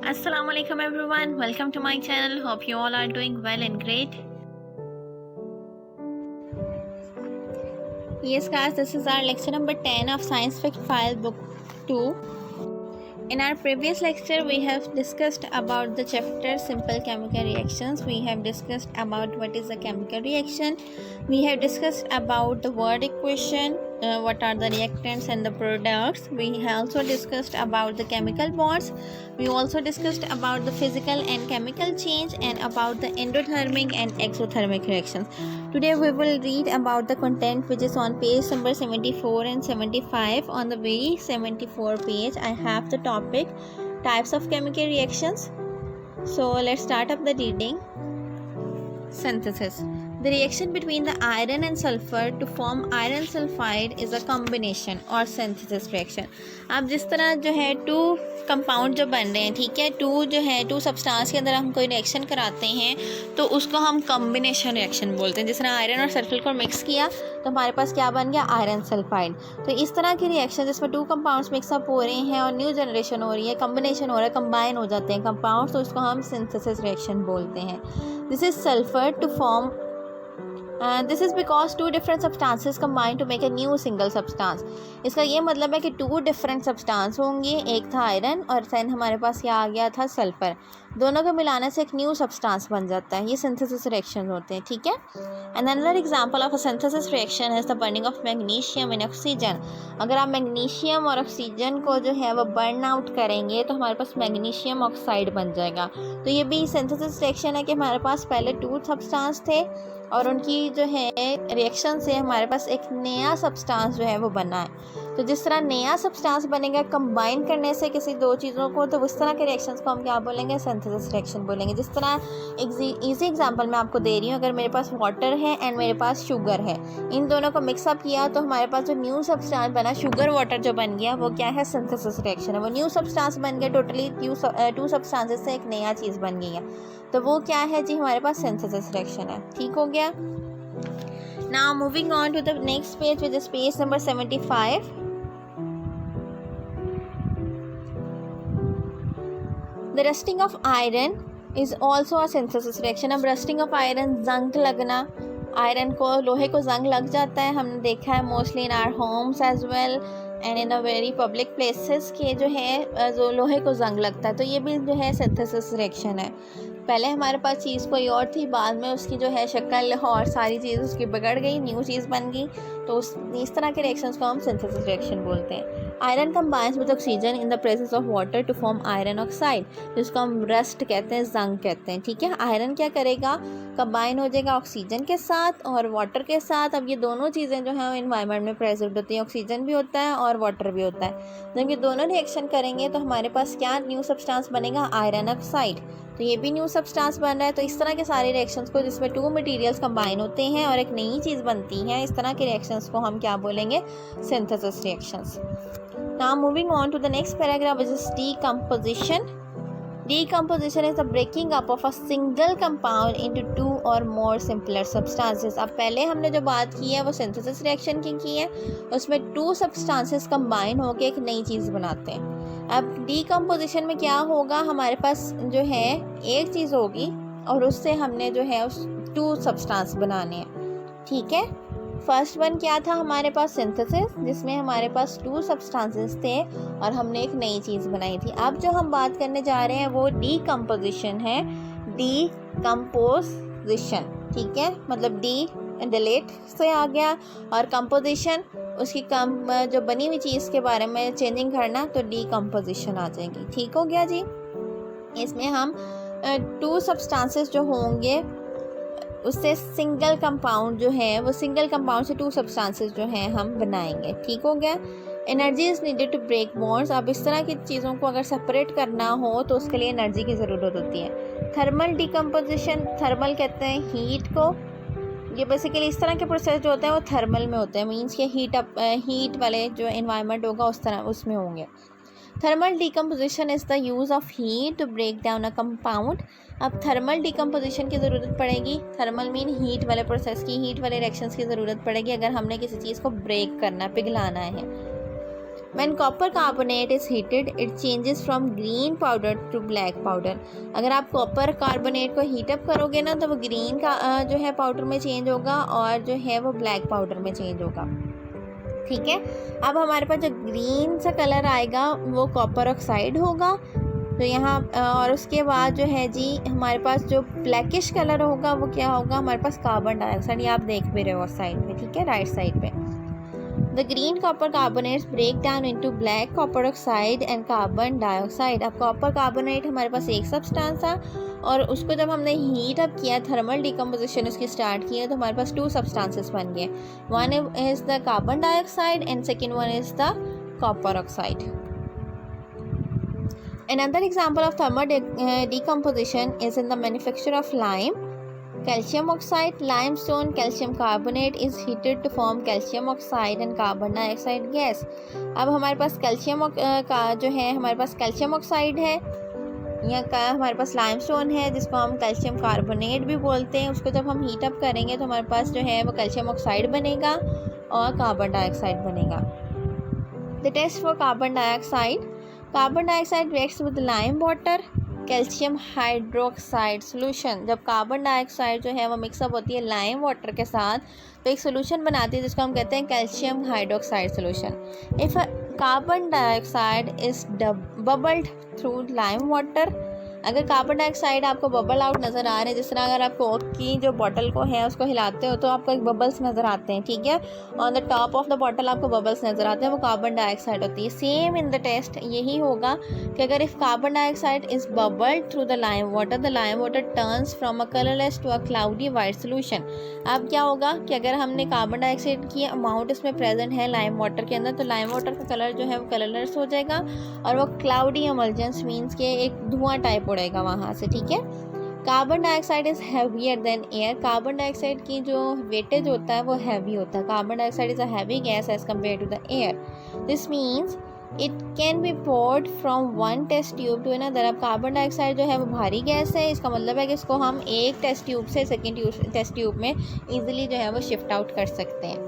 Assalamu alaikum everyone. Welcome to my channel. Hope you all are doing well and great. Yes guys, this is our lecture number 10 of Science Fact File Book 2. In our previous lecture, we have discussed about the chapter Simple Chemical Reactions. We have discussed about what is a chemical reaction. We have discussed about the word equation, what are the reactants and the products. We have also discussed about the chemical bonds. We also discussed about the physical and chemical change and about the endothermic and exothermic reactions. Today we will read about the content which is on page number 74 and 75. On the very 74 page, I have the topic types of chemical reactions. So let's start up the reading. Synthesis. The reaction between the iron and sulfur to form iron sulfide is a combination और synthesis reaction. अब जिस तरह जो है to compound जो बन रहे हैं, ठीक है, टू सब्सटेंस के अंदर हम कोई रिएक्शन कराते हैं तो उसको हम कॉम्बिनेशन रिएक्शन बोलते हैं. जिस तरह आयरन और सल्फर को मिक्स किया तो हमारे पास क्या बन गया, आयरन सल्फाइड. तो इस तरह की रिएक्शन जिसमें टू कंपाउंड्स मिक्सअप हो रहे हैं और न्यू जनरेशन हो रही है, कॉम्बिनेशन हो रहा है, कंबाइन हो जाते हैं कंपाउंड्स, तो उसको हम सिंथेसिस रिएक्शन बोलते हैं. This is sulphur to form this is because two different substances combine to make a new single substance. इसका ये मतलब है कि टू डिफरेंट सब्सटेंस होंगे, एक था आयरन और देन हमारे पास क्या आ गया था सल्फर. दोनों को मिलाने से एक न्यू सब्सटेंस बन जाता है. ये सिंथेसिस रिएक्शन होते हैं, ठीक है. And another example of a synthesis reaction is the burning of magnesium in oxygen. अगर आप मैग्नीशियम और ऑक्सीजन को जो है वो बर्न आउट करेंगे तो हमारे पास मैग्नीशियम ऑक्साइड बन जाएगा. तो ये भी सिंथेसिस रिएक्शन है कि हमारे पास पहले टू सब्सटेंस थे और उनकी जो है रिएक्शन से हमारे पास एक नया सब्सटेंस जो है वो बना है. तो जिस तरह नया सब्सटेंस बनेगा कंबाइन करने से किसी दो चीज़ों को, तो उस तरह के रिएक्शंस को हम क्या बोलेंगे, सिंथेसिस रिएक्शन बोलेंगे. जिस तरह इजी एग्जांपल मैं आपको दे रही हूँ, अगर मेरे पास वाटर है एंड मेरे पास शुगर है, इन दोनों को मिक्सअप किया तो हमारे पास जो न्यू सब्सटेंस बना, शुगर वाटर जो बन गया, वो क्या है, सिंथेसिस रिएक्शन है. वो न्यू सब्सटेंस बन गया, टोटली टू सब्सटेंसेस से एक नया चीज़ बन गई है, तो वो क्या है जी, हमारे पास सिंथेसिस रिएक्शन है. ठीक हो गया. Now moving on to the next page, which is page number 75. The rusting of iron is also a synthesis reaction. अब rusting of iron, जंग लगना, आयरन को, लोहे को जंग लग जाता है. हमने देखा है mostly in our homes as well and in a very public places के जो है जो लोहे को जंग लगता है. तो ये भी जो है सिंथेसिस रिएक्शन है. पहले हमारे पास चीज़ कोई और थी, बाद में उसकी जो है शक्ल और सारी चीज़ उसकी बिगड़ गई, न्यू चीज़ बन गई, तो इस तरह के रिएक्शंस को हम सिंथेसिस रिएक्शन बोलते हैं. Iron combines with oxygen in the presence of water to form iron oxide, जिसको हम रस्ट कहते हैं, जंग कहते हैं. ठीक है, आयरन क्या करेगा, कंबाइन हो जाएगा ऑक्सीजन के साथ और वाटर के साथ. अब ये दोनों चीज़ें जो हैं इन्वायरमेंट में प्रेजेंट होती हैं, ऑक्सीजन भी होता है और वाटर भी होता है. जब ये दोनों रिएक्शन करेंगे तो हमारे पास क्या न्यू सब्सटेंस बनेगा, आयरन ऑक्साइड. तो ये भी न्यू सब्सटेंस बन रहा है. तो इस तरह के सारे रिएक्शंस को जिसमें टू मटेरियल्स कंबाइन होते हैं और एक नई चीज़ बनती है, इस तरह के रिएक्शंस को हम क्या बोलेंगे, synthesis reactions. Now moving on to the next paragraph, which is decomposition. Decomposition is the breaking up of a single compound into two or more simpler substances. अब पहले हमने जो बात की है वो सिंथेसिस रिएक्शन की है, उसमें टू सब्सटेंसेस कंबाइन होकर एक नई चीज़ बनाते हैं. अब डीकम्पोजिशन में क्या होगा, हमारे पास जो है एक चीज़ होगी और उससे हमने जो है उस टू सब्सटेंस बनाने हैं. ठीक है, फर्स्ट वन क्या था हमारे पास, सिंथेसिस, जिसमें हमारे पास टू सब्सटेंसेस थे और हमने एक नई चीज़ बनाई थी. अब जो हम बात करने जा रहे हैं वो डीकम्पोजिशन है. डीकम्पोजिशन, ठीक है, मतलब डी डिलीट से आ गया और कंपोजिशन उसकी जो बनी हुई चीज़ के बारे में चेंजिंग करना, तो डीकम्पोजिशन आ जाएगी. ठीक हो गया जी. इसमें हम टू सब्सटेंसेस जो होंगे उससे सिंगल कंपाउंड जो है, वो सिंगल कंपाउंड से टू सब्सटेंसेस जो हैं हम बनाएंगे. ठीक हो गया. Energy is needed to break bonds. अब इस तरह की चीज़ों को अगर सेपरेट करना हो तो उसके लिए एनर्जी की ज़रूरत होती है. थर्मल डीकम्पोजिशन, थर्मल कहते हैं हीट को. ये बेसिकली इस तरह के प्रोसेस जो होते हैं वो थर्मल में होते हैं, मीन्स के हीट वाले जो एनवायरनमेंट होगा उस तरह उसमें होंगे. Thermal decomposition is the use of heat to break down a compound. अब थर्मल डीकम्पोजिशन की ज़रूरत पड़ेगी, थर्मल मीन हीट वाले प्रोसेस की, हीट वाले रिएक्शंस की ज़रूरत पड़ेगी अगर हमने किसी चीज़ को ब्रेक करना, पिघलाना है. When copper carbonate is heated, it changes from green powder to black powder. अगर आप कॉपर कार्बोनेट को हीटअप करोगे ना तो वो ग्रीन का जो है पाउडर में चेंज होगा और जो है वो ब्लैक पाउडर में चेंज होगा. ठीक है. अब हमारे पास जो ग्रीन सा कलर आएगा वो कॉपर ऑक्साइड होगा. तो यहाँ और उसके बाद जो है जी हमारे पास जो ब्लैकिश कलर होगा वो क्या होगा, हमारे पास कार्बन डाइऑक्साइड. ये आप देख भी रहे हो साइड में. ठीक है, राइट साइड पे. The green copper carbonates break down into black copper oxide and carbon dioxide. अब copper carbonate हमारे पास एक सब्सटेंस था और उसको जब हमने हीट अप किया, थर्मल डिकम्पोजिशन उसकी स्टार्ट किया, तो हमारे पास 2 सब्सटेंसेस बन गए. One is the carbon dioxide and second one is the copper oxide. Another example of thermal decomposition is in the manufacture of lime. Calcium oxide, limestone, calcium carbonate is heated to form calcium oxide and carbon dioxide gas. अब हमारे पास calcium का जो है हमारे पास calcium oxide है या का हमारे पास लाइमस्टोन है जिसको हम कैल्शियम कार्बोनेट भी बोलते हैं. उसको जब हम हीट अप करेंगे तो हमारे पास जो है वो कैल्शियम ऑक्साइड बनेगा और कार्बन डाइऑक्साइड बनेगा. The test for carbon dioxide. Carbon dioxide reacts with lime water, calcium hydroxide solution. जब कार्बन डाइऑक्साइड जो है वो मिक्सअप होती है लाइम वाटर के साथ तो एक सोल्यूशन बनाती है जिसको हम कहते हैं calcium hydroxide solution. If carbon dioxide is bubbled through lime water. अगर कार्बन डाइऑक्साइड आपको बबल आउट नज़र आ रहे हैं, जिस तरह अगर आप कोक की जो बॉटल को है उसको हिलाते हो तो आपको एक बबल्स नज़र आते हैं. ठीक है, on the top of the bottle आपको बबल्स नज़र आते हैं, वो कार्बन डाइऑक्साइड होती है. सेम इन द टेस्ट यही होगा कि अगर if carbon dioxide is bubbled through the lime water, the lime water turns from a colourless to a cloudy white solution. अब क्या होगा कि अगर हमने कार्बन डाइऑक्साइड की अमाउंट इसमें प्रेजेंट है लाइम वाटर के अंदर तो लाइम वाटर का कलर जो है वो कलरलेस हो जाएगा और वो क्लाउडी एमल्जेंस मीन्स के एक धुआं टाइप उड़ेगा वहाँ से. ठीक है. Carbon dioxide is heavier than air. Carbon dioxide की जो वेटेज होता है वो हैवी होता है. Carbon dioxide is a heavy gas as compared to the air. This means it can be poured from one test tube to another. अब कार्बन dioxide जो है वो भारी गैस है, इसका मतलब है कि इसको हम एक टेस्ट ट्यूब से सेकेंड टेस्ट ट्यूब में ईजिली जो है वो शिफ्ट आउट कर सकते हैं.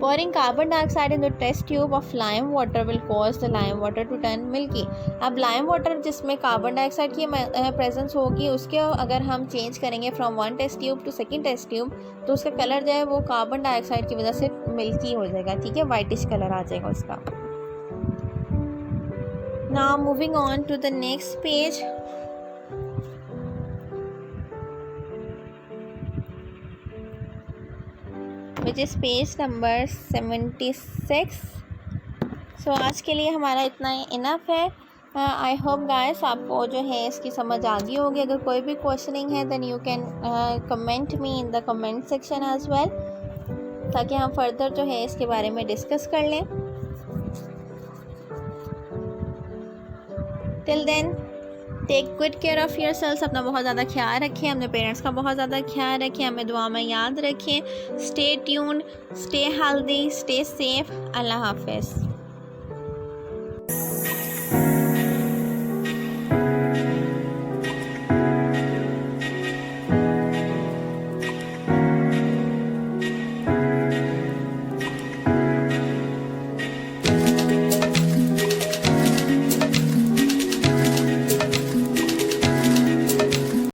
Pouring carbon dioxide in the test tube of lime water will cause the lime water to turn milky. अब lime water जिसमें कार्बन डाइऑक्साइड की प्रेजेंस होगी उसके अगर हम चेंज करेंगे from one test tube to second test tube तो उसका कलर जो है वो कार्बन डाइऑक्साइड की वजह से मिल्की हो जाएगा. ठीक है, वाइटिश कलर आ जाएगा उसका. Now moving on to the next page. which is page number 76. सो आज के लिए हमारा इतना इनफ है. आई होप गाइस आपको जो है इसकी समझ आ गई होगी. अगर कोई भी क्वेश्चनिंग है then you can comment me in the comment section as well ताकि हम फर्दर जो है इसके बारे में डिस्कस कर लें. Till then take good care of your selves. अपना बहुत ज़्यादा ख्याल रखें, अपने पेरेंट्स का बहुत ज़्यादा ख्याल रखें, हमें दुआ में याद रखें. Stay tuned, stay healthy, stay safe. अल्लाह हाफिज़.